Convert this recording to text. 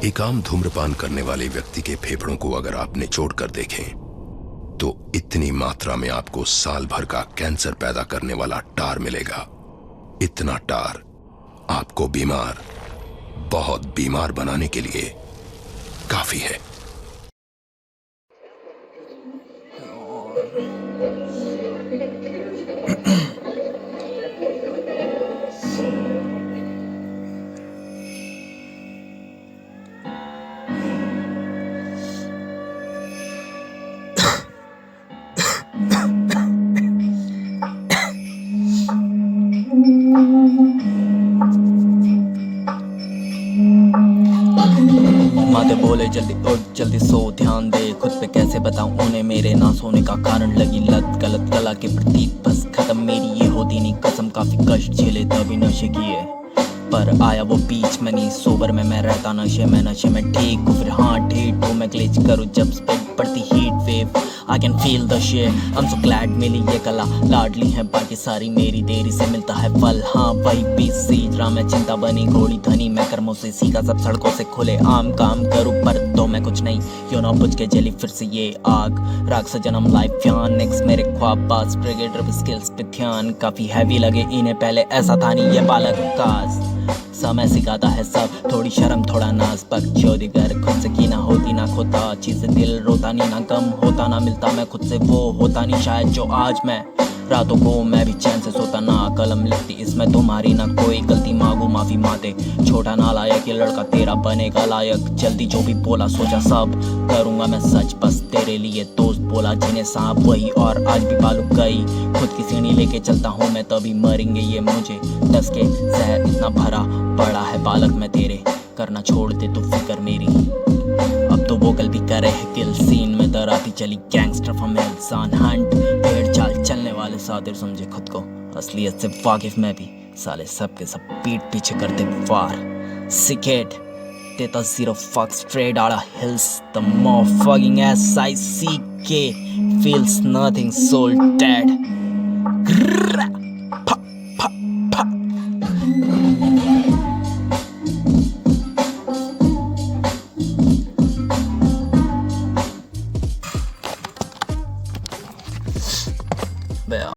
एक आम धूम्रपान करने वाले व्यक्ति के फेफड़ों को अगर आप निचोड़ कर देखें तो इतनी मात्रा में आपको साल भर का कैंसर पैदा करने वाला टार मिलेगा। इतना टार आपको बीमार, बहुत बीमार बनाने के लिए काफी है। माते बोले जल्दी उठ जल्दी सो, ध्यान दे खुद पे, कैसे बताऊं उन्हें मेरे ना सोने का कारण लगी लत। गलत कला के प्रति बस खत्म मेरी ये होती नहीं कसम। काफी कष्ट झेले तभी नशे किए, पर आया वो बीच में नहीं सोबर में मैं रहता नशे में। नशे में ठीक हूँ फिर हाँ ठीक हूँ मैं, ग्लिच करूँ जब स्पिड पड़ती heat wave. I can feel the share, I am so glad मिली ये कला। लाडली है बाकी सारी मेरी, देरी से मिलता है फल। हाँ वही पीस सीख रहा मैं, चिंता बनी घोड़ी धनी मैं। कर्मों से सीखा सब सड़कों से खुले आम काम करूँ, पर तो मैं कुछ नहीं यो ना बुझ के जली फिर से ये आग। राग से जन्म लाइफ यान नेक्स्ट मेरे ख्वाब पास, ब्रिगेडर स्किल्स पे ध्यान। काफी हैवी लगे इन्हें पहले, ऐसा था नहीं ये बालक काज। समय सिखाता है सब, थोड़ी शर्म थोड़ा नाज। बकचोदी कर खुद से की ना होती ना खोता, चीज़ें दिल रोता नहीं ना गम होता ना मिलता मैं खुद से वो होता नहीं शायद जो आज मैं। रातों को मैं भी चैन से सोता ना, कलम लिखती इसमें तुम्हारी ना कोई गलती। मांगू माफी माते छोटा ना लायक, ये लड़का तेरा बनेगा लायक। जल्दी जो भी बोला सोचा सब करूंगा मैं सच, बस तेरे लिए दोस्त बोला जिन्हें सांप वही। और आज भी बालू गई खुद की सीढ़ी लेके चलता हूँ मैं, तभी मरेंगे ये मुझे दस के जहर इतना भरा पड़ा है बालक मैं तेरे। करना छोड़ दे तो फिक्र मेरी, अब तो वो कल भी करे है किल। सीन में दराती चली गैंगस्टर फ्रॉम इंसान हंट, पेड़ चाल चलने वाले सादिर समझे खुद को, असलियत से वाकिफ मैं भी। साले सब के सब पीठ पीछे करते वार, सिकेट देता zero fucks straight out of hills. The motherfucking SICK feels nothing, soul dead.